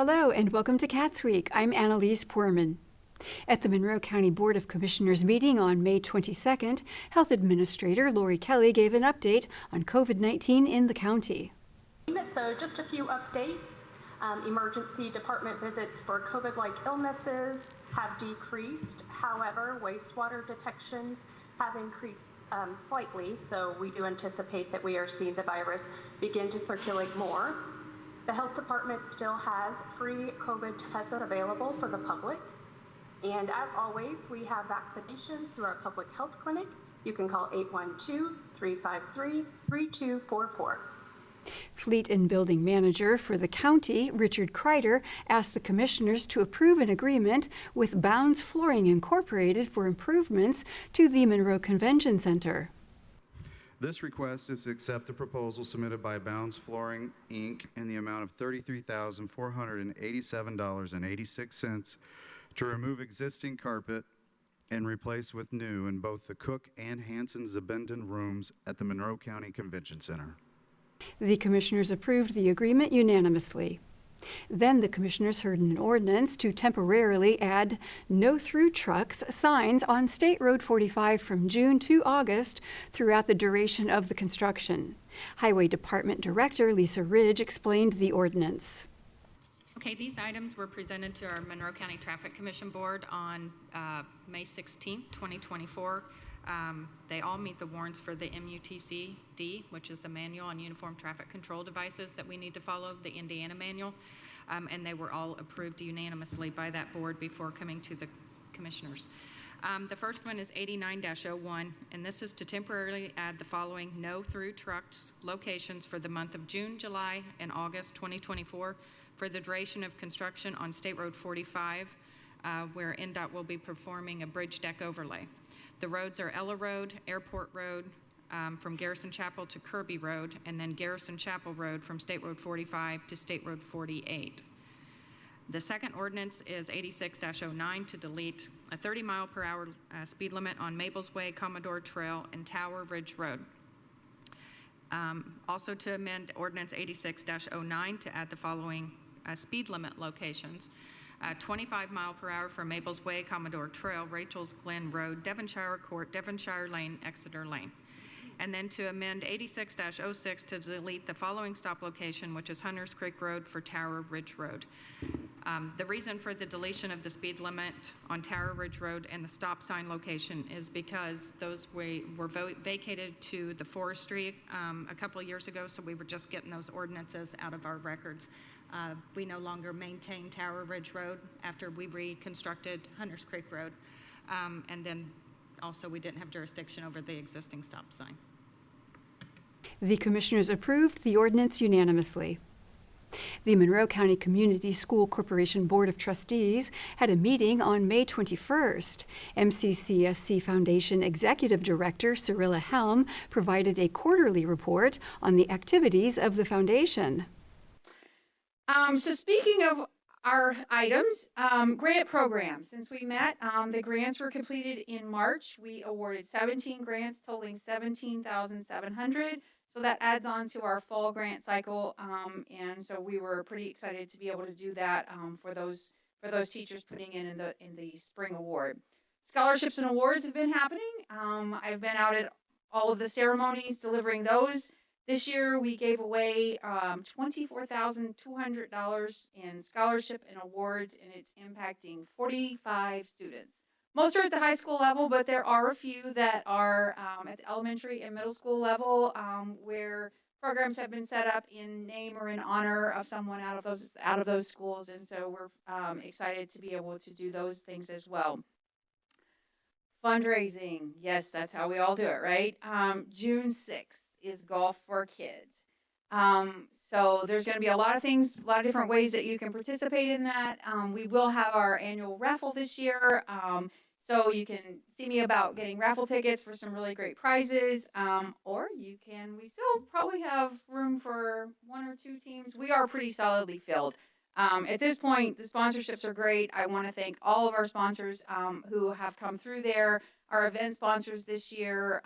Hello and welcome to CATSweek. I'm Annalise Poorman. At the Monroe County Board of Commissioners meeting on May 22nd, Health Administrator Lori Kelly gave an update on COVID-19 in the county. So just a few updates. Emergency department visits for COVID-like illnesses have decreased. However, wastewater detections have increased slightly, so we do anticipate that we are seeing the virus begin to circulate more. The health department still has free COVID tests available for the public. And as always, we have vaccinations through our public health clinic. You can call 812-353-3244. Fleet and Building Manager for the county, Richard Kreider, asked the commissioners to approve an agreement with Bounds Flooring Incorporated for improvements to the Monroe Convention Center. This request is to accept the proposal submitted by Bounds Flooring, Inc. in the amount of $33,487.86 to remove existing carpet and replace with new in both the Cook and Hanson-Zabenden rooms at the Monroe County Convention Center. The commissioners approved the agreement unanimously. Then the commissioners heard an ordinance to temporarily add no-through trucks signs on State Road 45 from June to August throughout the duration of the construction. Highway Department Director Lisa Ridge explained the ordinance. Okay, these items were presented to our Monroe County Traffic Commission Board on May 16, 2024. They all meet the warrants for the MUTCD, which is the Manual on Uniform Traffic Control Devices that we need to follow, the Indiana manual, and they were all approved unanimously by that board before coming to the commissioners. The first one is 89-01, and this is to temporarily add the following no-through trucks locations for the month of June, July, and August 2024 for the duration of construction on State Road 45, where NDOT will be performing a bridge deck overlay. The roads are Ella Road, Airport Road, from Garrison Chapel to Kirby Road, and then Garrison Chapel Road from State Road 45 to State Road 48. The second ordinance is 86-09 to delete a 30-mile-per-hour speed limit on Maples Way, Commodore Trail, and Tower Ridge Road. Also to amend ordinance 86-09 to add the following speed limit locations. 25 mile per hour from Maples Way, Commodore Trail, Rachel's Glen Road, Devonshire Court, Devonshire Lane, Exeter Lane. And then to amend 86-06 to delete the following stop location, which is Hunters Creek Road for Tower Ridge Road. The reason for the deletion of the speed limit on Tower Ridge Road and the stop sign location is because those were vacated to the forestry a couple of years ago, so we were just getting those ordinances out of our records. We no longer maintain Tower Ridge Road after we reconstructed Hunters Creek Road. And then also we didn't have jurisdiction over the existing stop sign. The commissioners approved the ordinance unanimously. The Monroe County Community School Corporation Board of Trustees had a meeting on May 21st. MCCSC Foundation Executive Director Cyrilla Helm provided a quarterly report on the activities of the foundation. So speaking of our items, grant program. Since we met, the grants were completed in March. We awarded 17 grants totaling $17,700. So that adds on to our fall grant cycle, and so we were pretty excited to be able to do that for those teachers putting in the spring award. Scholarships and awards have been happening. I've been out at all of the ceremonies delivering those. This year we gave away $24,200 in scholarship and awards, and it's impacting 45 students. Most are at the high school level, but there are a few that are at the elementary and middle school level where programs have been set up in name or in honor of someone out of those schools, and so we're excited to be able to do those things as well. Fundraising, yes, that's how we all do it, right? June 6th is Golf for Kids. So there's going to be a lot of things, a lot of different ways that you can participate in that. We will have our annual raffle this year. So you can see me about getting raffle tickets for some really great prizes. Or we still probably have room for one or two teams. We are pretty solidly filled. At this point, the sponsorships are great. I want to thank all of our sponsors who have come through there. Our event sponsors this year,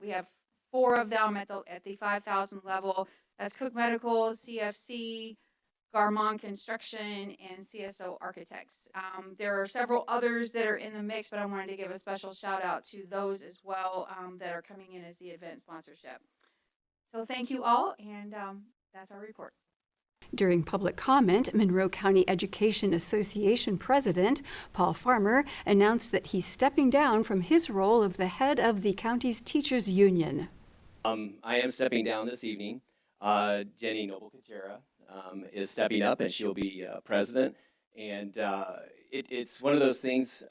we have 4 of them at the 5,000 level. That's Cook Medical, CFC, Garmon Construction, and CSO Architects. There are several others that are in the mix, but I wanted to give a special shout out to those as well that are coming in as the event sponsorship. So thank you all, and that's our report. During public comment, Monroe County Education Association President Paul Farmer announced that he's stepping down from his role of the head of the county's teachers union. I am stepping down this evening. Jenny Noble-Kachera is stepping up, and she'll be president. And it's one of those things.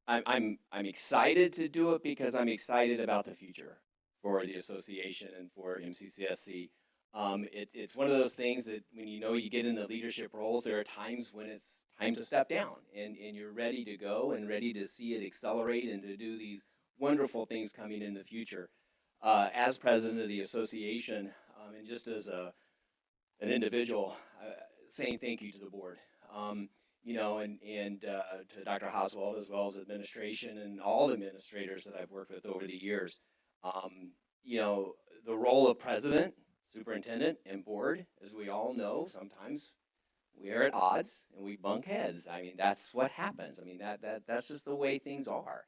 I'm excited to do it because I'm excited about the future for the association and for MCCSC. It's one of those things that when you get in the leadership roles, there are times when it's time to step down, and you're ready to go and ready to see it accelerate and to do these wonderful things coming in the future. As president of the association, and just as an individual, saying thank you to the board, and to Dr. Oswald, as well as administration and all the administrators that I've worked with over the years. The role of president, superintendent, and board, as we all know, sometimes we are at odds and we bump heads. I mean, that's what happens. I mean, that's just the way things are.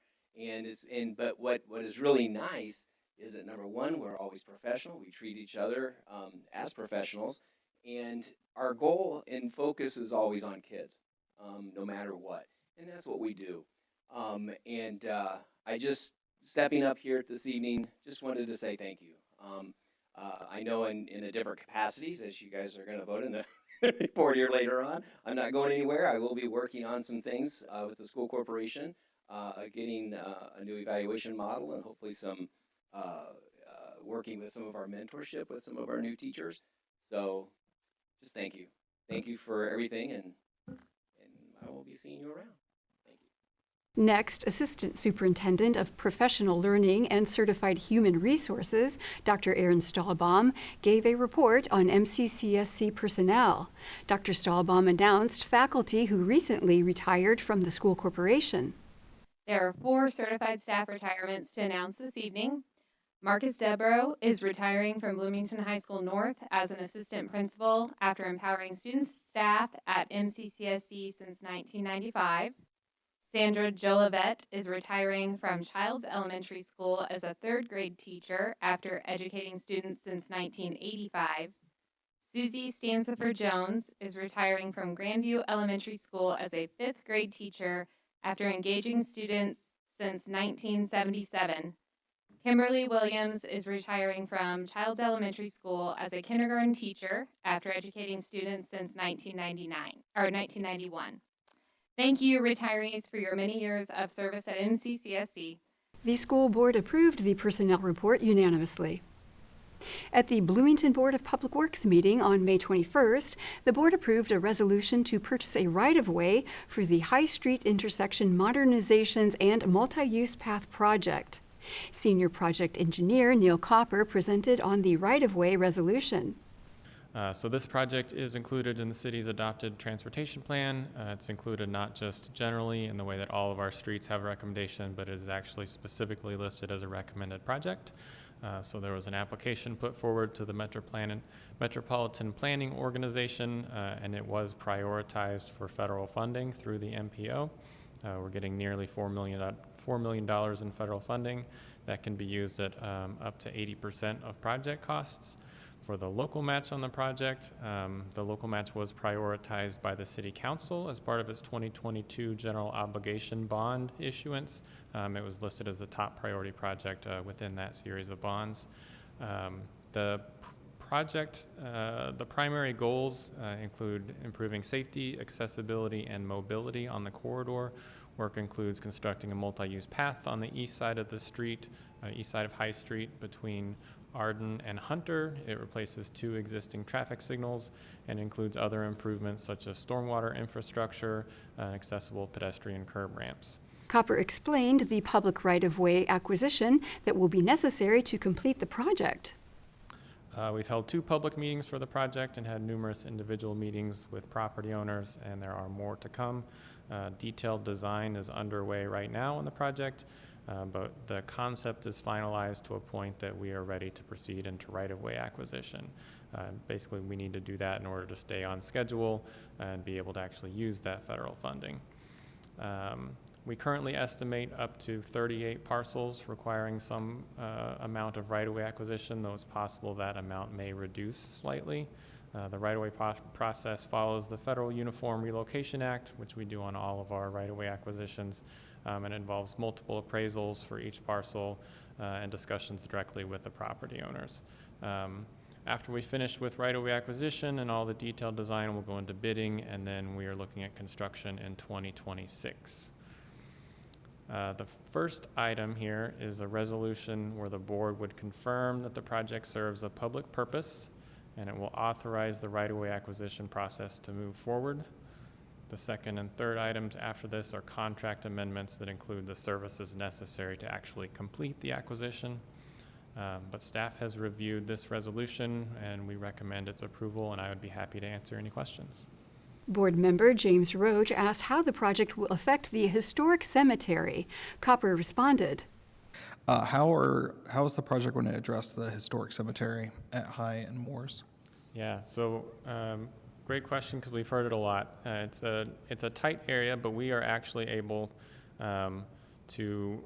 But what is really nice is that, number one, we're always professional. We treat each other as professionals, and our goal and focus is always on kids, no matter what, and that's what we do. I just, stepping up here this evening, just wanted to say thank you. I know in a different capacities, as you guys are going to vote in the report here later on, I'm not going anywhere. I will be working on some things with the school corporation, getting a new evaluation model, and hopefully some working with some of our mentorship with some of our new teachers. So just thank you. Thank you for everything, and I will be seeing you around. Thank you. Next, Assistant Superintendent of Professional Learning and Certified Human Resources, Dr. Aaron Stahlbaum, gave a report on MCCSC personnel. Dr. Stahlbaum announced faculty who recently retired from the school corporation. There are 4 certified staff retirements to announce this evening. Marcus Debro is retiring from Bloomington High School North as an assistant principal after empowering student staff at MCCSC since 1995. Sandra Jolivet is retiring from Childs Elementary School as a 3rd grade teacher after educating students since 1985. Susie Stansiford Jones is retiring from Grandview Elementary School as a 5th grade teacher after engaging students since 1977. Kimberly Williams is retiring from Childs Elementary School as a kindergarten teacher after educating students since 1991. Thank you, retirees, for your many years of service at MCCSC. The school board approved the personnel report unanimously. At the Bloomington Board of Public Works meeting on May 21st, the board approved a resolution to purchase a right-of-way for the High Street intersection modernizations and multi-use path project. Senior project engineer Neil Copper presented on the right-of-way resolution. So this project is included in the city's adopted transportation plan. It's included not just generally in the way that all of our streets have a recommendation, but it is actually specifically listed as a recommended project. So there was an application put forward to the Metropolitan Planning Organization, and it was prioritized for federal funding through the MPO. We're getting nearly $4 million in federal funding that can be used at up to 80% of project costs. For the local match on the project, the local match was prioritized by the City Council as part of its 2022 general obligation bond issuance. It was listed as the top priority project within that series of bonds. The project, the primary goals include improving safety, accessibility, and mobility on the corridor. Work includes constructing a multi-use path on the east side of the street, east side of High Street between Arden and Hunter. It replaces 2 existing traffic signals and includes other improvements such as stormwater infrastructure and accessible pedestrian curb ramps. Copper explained the public right-of-way acquisition that will be necessary to complete the project. We've held 2 public meetings for the project and had numerous individual meetings with property owners, and there are more to come. Detailed design is underway right now on the project. but the concept is finalized to a point that we are ready to proceed into right-of-way acquisition. Basically, we need to do that in order to stay on schedule and be able to actually use that federal funding. We currently estimate up to 38 parcels requiring some amount of right-of-way acquisition, though it's possible that amount may reduce slightly. The right-of-way process follows the Federal Uniform Relocation Act, which we do on all of our right-of-way acquisitions, and involves multiple appraisals for each parcel and discussions directly with the property owners. After we finish with right-of-way acquisition and all the detailed design, we'll go into bidding, and then we are looking at construction in 2026. The first item here is a resolution where the board would confirm that the project serves a public purpose, and it will authorize the right-of-way acquisition process to move forward. The second and third items after this are contract amendments that include the services necessary to actually complete the acquisition. But staff has reviewed this resolution, and we recommend its approval, and I would be happy to answer any questions. Board member James Roach asked how the project will affect the historic cemetery. Copper responded. How is the project going to address the historic cemetery at High and Moores? Yeah, so great question, because we've heard it a lot. It's a tight area, but we are actually able to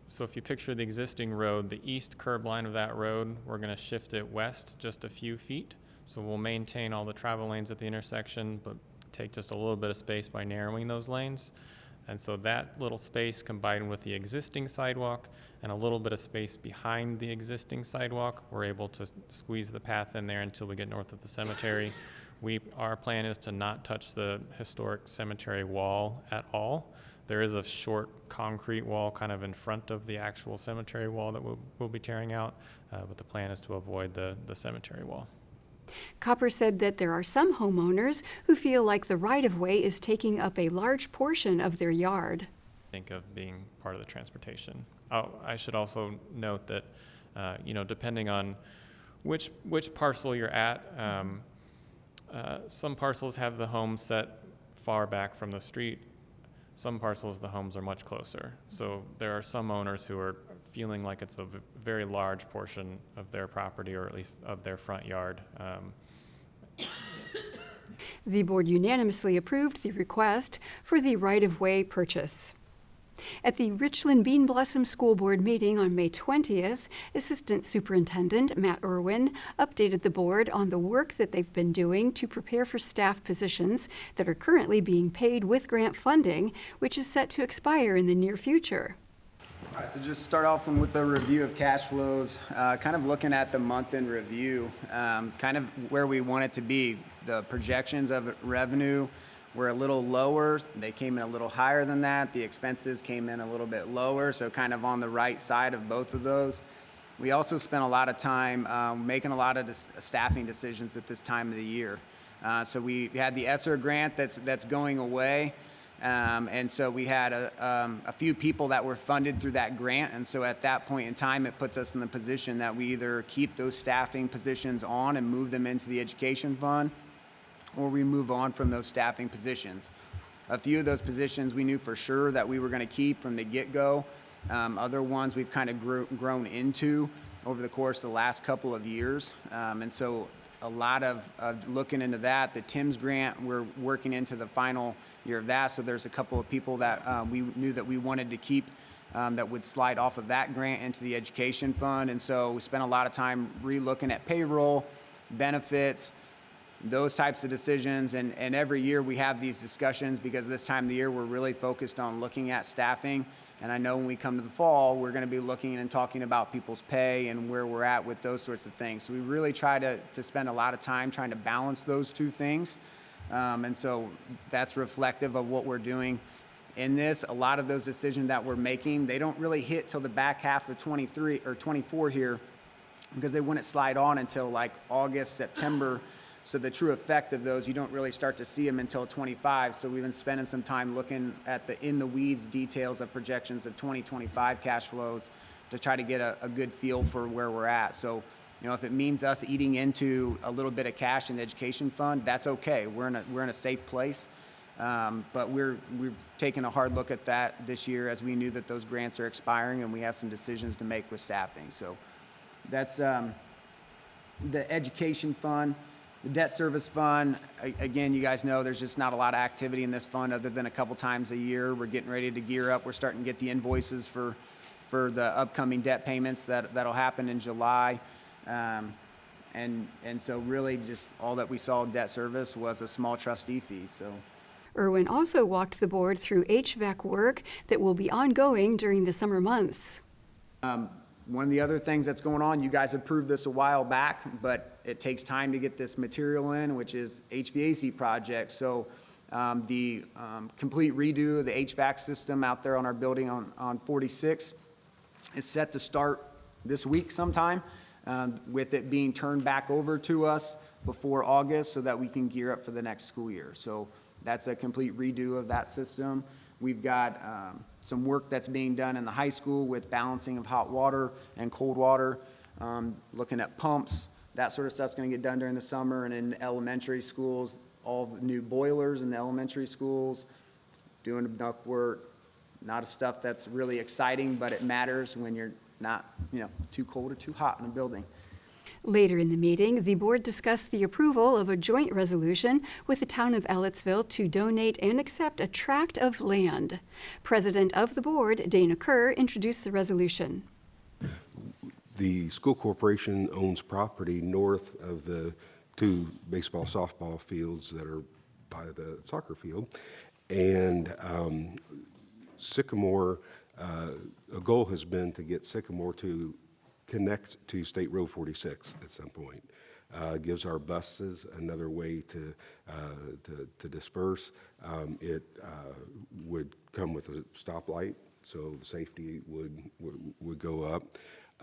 so if you picture the existing road, the east curb line of that road, we're going to shift it west just a few feet. So we'll maintain all the travel lanes at the intersection, but take just a little bit of space by narrowing those lanes. And so that little space combined with the existing sidewalk and a little bit of space behind the existing sidewalk, we're able to squeeze the path in there until we get north of the cemetery. Our plan is to not touch the historic cemetery wall at all. There is a short concrete wall kind of in front of the actual cemetery wall that we'll be tearing out, but the plan is to avoid the cemetery wall. Copper said that there are some homeowners who feel like the right-of-way is taking up a large portion of their yard. Think of being part of the transportation. I should also note that, depending on which parcel you're at, some parcels have the homes set far back from the street. Some parcels, the homes are much closer. So there are some owners who are feeling like it's a very large portion of their property, or at least of their front yard. The board unanimously approved the request for the right-of-way purchase. At the Richland Bean Blossom School Board meeting on May 20th, Assistant Superintendent Matt Irwin updated the board on the work that they've been doing to prepare for staff positions that are currently being paid with grant funding, which is set to expire in the near future. All right, so just start off with a review of cash flows, kind of looking at the month-end review, kind of where we want it to be. The projections of revenue were a little lower. They came in a little higher than that. The expenses came in a little bit lower, so kind of on the right side of both of those. We also spent a lot of time making a lot of staffing decisions at this time of the year. So we had the ESSER grant that's going away. And so we had a few people that were funded through that grant. And so at that point in time, it puts us in the position that we either keep those staffing positions on and move them into the education fund, or we move on from those staffing positions. A few of those positions we knew for sure that we were going to keep from the get-go. Other ones we've kind of grown into over the course of the last couple of years. And so a lot of looking into that. The TIMS grant, we're working into the final year of that. So there's a couple of people that we knew that we wanted to keep that would slide off of that grant into the education fund. And so we spent a lot of time re-looking at payroll, benefits, those types of decisions. And every year we have these discussions because this time of the year we're really focused on looking at staffing. And I know when we come to the fall, we're going to be looking and talking about people's pay and where we're at with those sorts of things. So we really try to spend a lot of time trying to balance those two things. And so that's reflective of what we're doing in this. A lot of those decisions that we're making, they don't really hit till the back half of 23 or 24 here because they wouldn't slide on until like August, September. So the true effect of those, you don't really start to see them until 25. So we've been spending some time looking at the in-the-weeds details of projections of 2025 cash flows to try to get a good feel for where we're at. So, if it means us eating into a little bit of cash in the education fund, that's okay. We're in a safe place. But we've taken a hard look at that this year as we knew that those grants are expiring and we have some decisions to make with staffing. So that's the education fund. The debt service fund, again, you guys know there's just not a lot of activity in this fund other than a couple times a year. We're getting ready to gear up. We're starting to get the invoices for the upcoming debt payments that'll happen in July. And so really just all that we saw in debt service was a small trustee fee. So Irwin also walked the board through HVAC work that will be ongoing during the summer months. One of the other things that's going on, you guys approved this a while back, but it takes time to get this material in, which is HVAC project. So the complete redo of the HVAC system out there on our building on 46 is set to start this week sometime, with it being turned back over to us before August so that we can gear up for the next school year. So that's a complete redo of that system. We've got some work that's being done in the high school with balancing of hot water and cold water, looking at pumps. That sort of stuff's going to get done during the summer. And in elementary schools, all the new boilers in the elementary schools, doing duct work. Not a stuff that's really exciting, but it matters when you're not, too cold or too hot in a building. Later in the meeting, the board discussed the approval of a joint resolution with the town of Ellettsville to donate and accept a tract of land. President of the board, Dana Kerr, introduced the resolution. The school corporation owns property north of the two baseball, softball fields that are by the soccer field. And Sycamore, a goal has been to get Sycamore to connect to State Road 46 at some point. Gives our buses another way to disperse. It would come with a stoplight, so the safety would go up.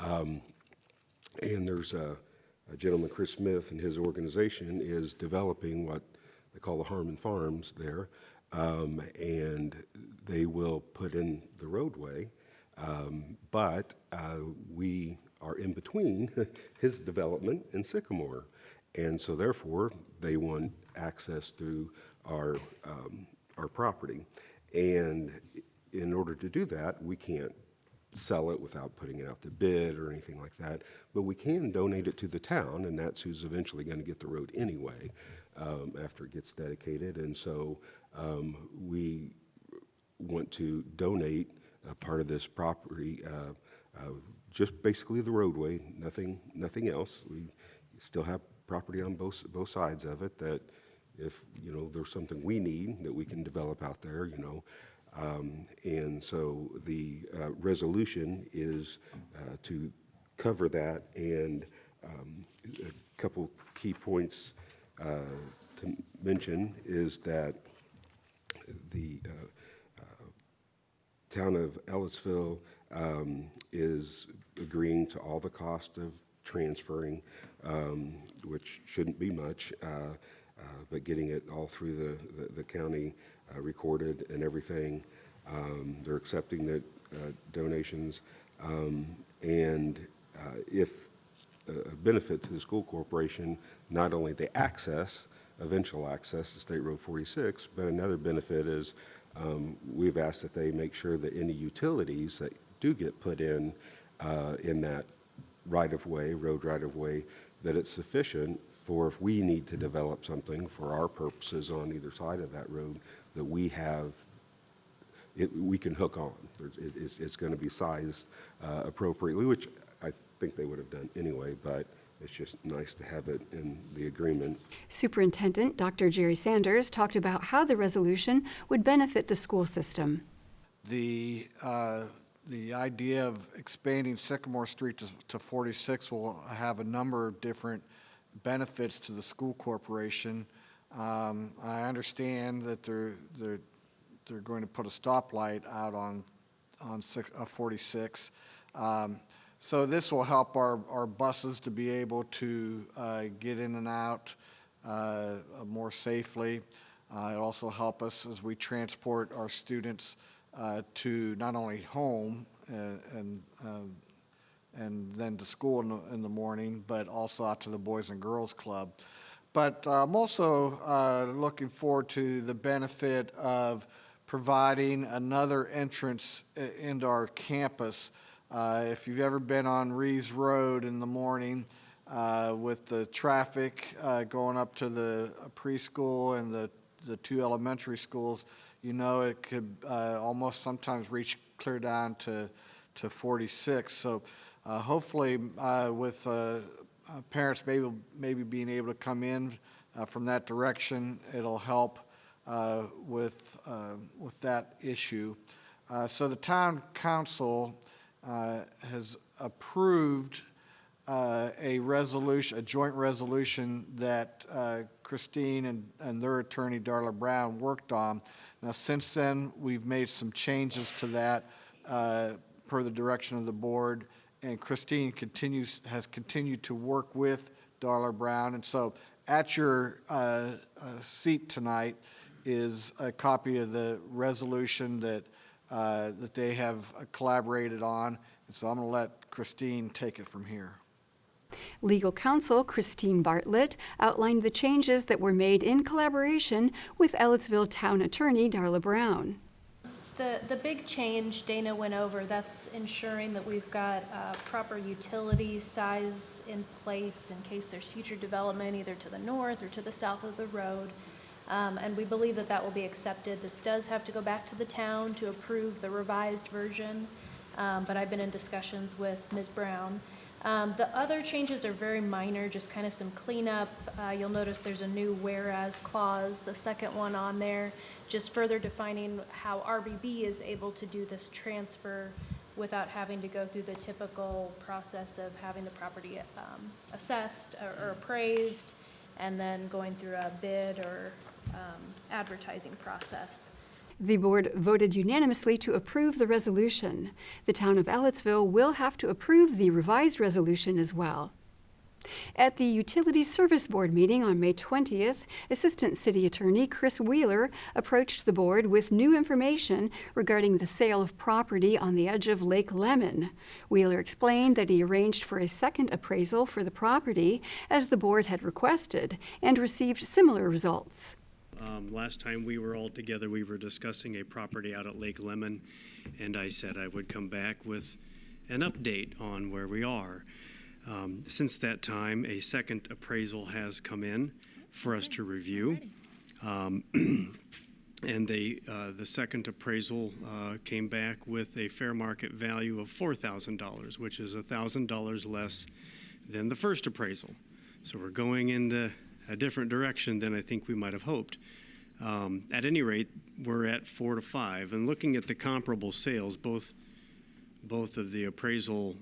And there's a gentleman, Chris Smith, and his organization is developing what they call the Harmon Farms there, and they will put in the roadway, but we are in between his development and Sycamore. And so therefore, they want access through our property. And in order to do that, we can't sell it without putting it out to bid or anything like that, but we can donate it to the town, and that's who's eventually going to get the road anyway after it gets dedicated. And so we want to donate a part of this property, just basically the roadway, nothing else. We still have property on both sides of it that if, there's something we need that we can develop out there, and so the resolution is to cover that, and a couple key points to mention is that the town of Ellettsville is agreeing to all the cost of transferring, which shouldn't be much, but getting it all through the county recorded and everything. They're accepting the donations, and if a benefit to the school corporation, not only the eventual access to State Road 46, but another benefit is we've asked that they make sure that any utilities that do get put in that road right-of-way, that it's sufficient for if we need to develop something for our purposes on either side of that road, that we have, we can hook on. It's going to be sized appropriately, which I think they would have done anyway, but it's just nice to have it in the agreement. Superintendent Dr. Jerry Sanders talked about how the resolution would benefit the school system. The idea of expanding Sycamore Street to 46 will have a number of different benefits to the school corporation. I understand that they're going to put a stoplight out on 46. So this will help our buses to be able to get in and out more safely. It'll also help us as we transport our students to not only home and then to school in the morning, but also out to the Boys and Girls Club. But I'm also looking forward to the benefit of providing another entrance into our campus. If you've ever been on Reeves Road in the morning with the traffic going up to the preschool and the two elementary schools, you know it could almost sometimes reach clear down to 46. So hopefully with parents maybe being able to come in from that direction, it'll help with that issue. So the town council has approved a joint resolution that Christine and their attorney, Darla Brown, worked on. Now, since then, we've made some changes to that per the direction of the board, and Christine has continued to work with Darla Brown. And so at your seat tonight is a copy of the resolution that they have collaborated on. And so I'm going to let Christine take it from here. Legal counsel Christine Bartlett outlined the changes that were made in collaboration with Ellettsville Town Attorney Darla Brown. The big change Dana went over, that's ensuring that we've got proper utility size in place in case there's future development either to the north or to the south of the road. And we believe that that will be accepted. This does have to go back to the town to approve the revised version, but I've been in discussions with Ms. Brown. The other changes are very minor, just kind of some cleanup. You'll notice there's a new whereas clause, the second one on there, just further defining how RBB is able to do this transfer without having to go through the typical process of having the property assessed or appraised and then going through a bid or advertising process. The board voted unanimously to approve the resolution. The town of Ellettsville will have to approve the revised resolution as well. At the Utilities Service Board meeting on May 20th, Assistant City Attorney Chris Wheeler approached the board with new information regarding the sale of property on the edge of Lake Lemon. Wheeler explained that he arranged for a second appraisal for the property, as the board had requested, and received similar results. Last time we were all together, we were discussing a property out at Lake Lemon, and I said I would come back with an update on where we are. Since that time, a second appraisal has come in for us to review. And the second appraisal came back with a fair market value of $4,000, which is $1,000 less than the first appraisal. So we're going in a different direction than I think we might have hoped. At any rate, we're at 4 to 5, and looking at the comparable sales, both of the appraisal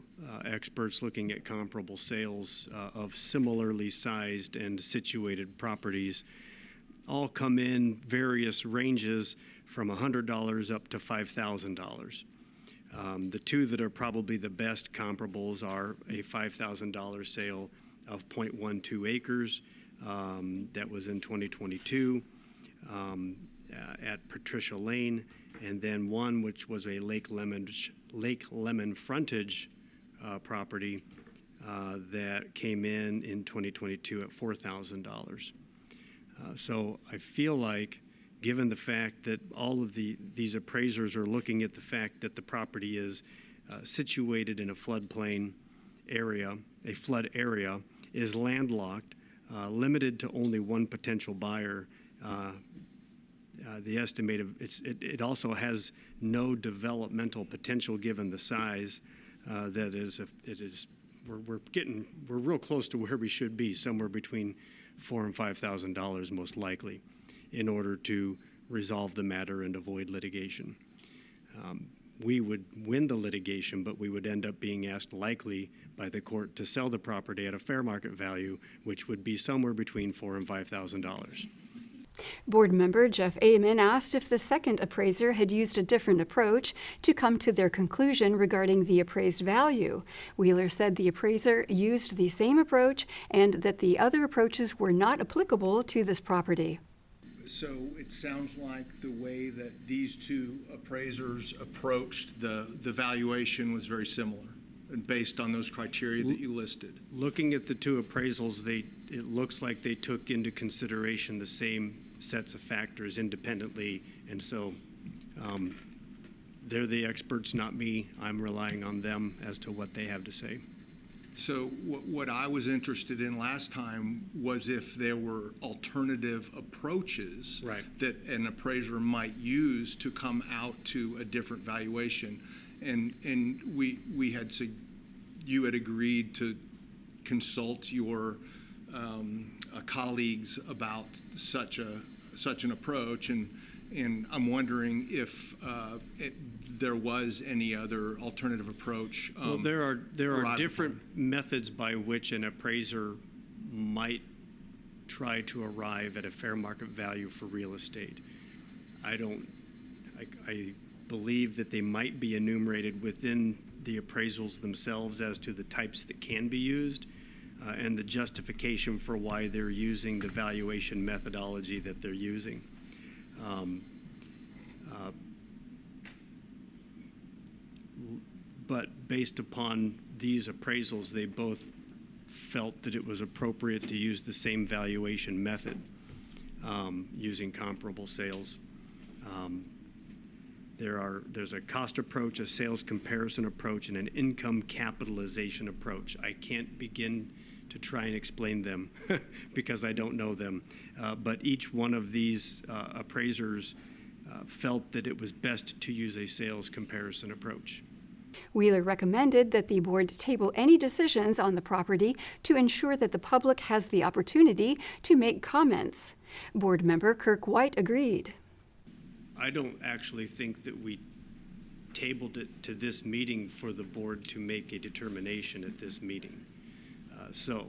experts looking at comparable sales of similarly sized and situated properties, all come in various ranges from $100 up to $5,000. The two that are probably the best comparables are a $5,000 sale of 0.12 acres that was in 2022 at Patricia Lane, and then one which was a Lake Lemon frontage property that came in 2022 at $4,000. So I feel like, given the fact that all of these appraisers are looking at the fact that the property is situated in a floodplain area, a flood area, is landlocked, limited to only one potential buyer. The estimate of it also has no developmental potential given the size. That is, we're real close to where we should be, somewhere between $4,000 and $5,000 most likely, in order to resolve the matter and avoid litigation. We would win the litigation, but we would end up being asked likely by the court to sell the property at a fair market value, which would be somewhere between $4,000 and $5,000. Board member Jeff Amon asked if the second appraiser had used a different approach to come to their conclusion regarding the appraised value. Wheeler said the appraiser used the same approach and that the other approaches were not applicable to this property. So it sounds like the way that these two appraisers approached the valuation was very similar. based on those criteria that you listed? Looking at the two appraisals, it looks like they took into consideration the same sets of factors independently, and so they're the experts, not me. I'm relying on them as to what they have to say. So what I was interested in last time was if there were alternative approaches that an appraiser might use to come out to a different valuation. And you had agreed to consult your colleagues about such an approach, and I'm wondering if there was any other alternative approach. Well, there are different methods by which an appraiser might try to arrive at a fair market value for real estate. I believe that they might be enumerated within the appraisals themselves as to the types that can be used and the justification for why they're using the valuation methodology that they're using. But based upon these appraisals, they both felt that it was appropriate to use the same valuation method using comparable sales. There's a cost approach, a sales comparison approach, and an income capitalization approach. I can't begin to try and explain them because I don't know them. But each one of these appraisers felt that it was best to use a sales comparison approach. Wheeler recommended that the board table any decisions on the property to ensure that the public has the opportunity to make comments. Board member Kirk White agreed. I don't actually think that we tabled it to this meeting for the board to make a determination at this meeting. So,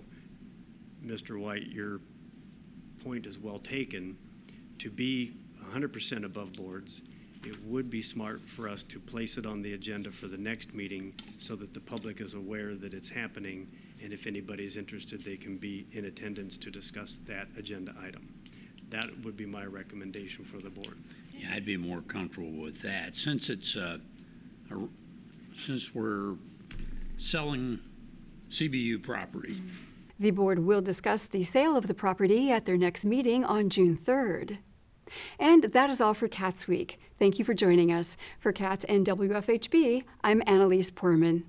Mr. White, your point is well taken. To be 100% above boards, it would be smart for us to place it on the agenda for the next meeting so that the public is aware that it's happening, and if anybody's interested, they can be in attendance to discuss that agenda item. That would be my recommendation for the board. Yeah, I'd be more comfortable with that. Since it's since we're selling CBU property. The board will discuss the sale of the property at their next meeting on June 3rd. And that is all for CATSweek. Thank you for joining us. For CATS and WFHB, I'm Annalise Poorman.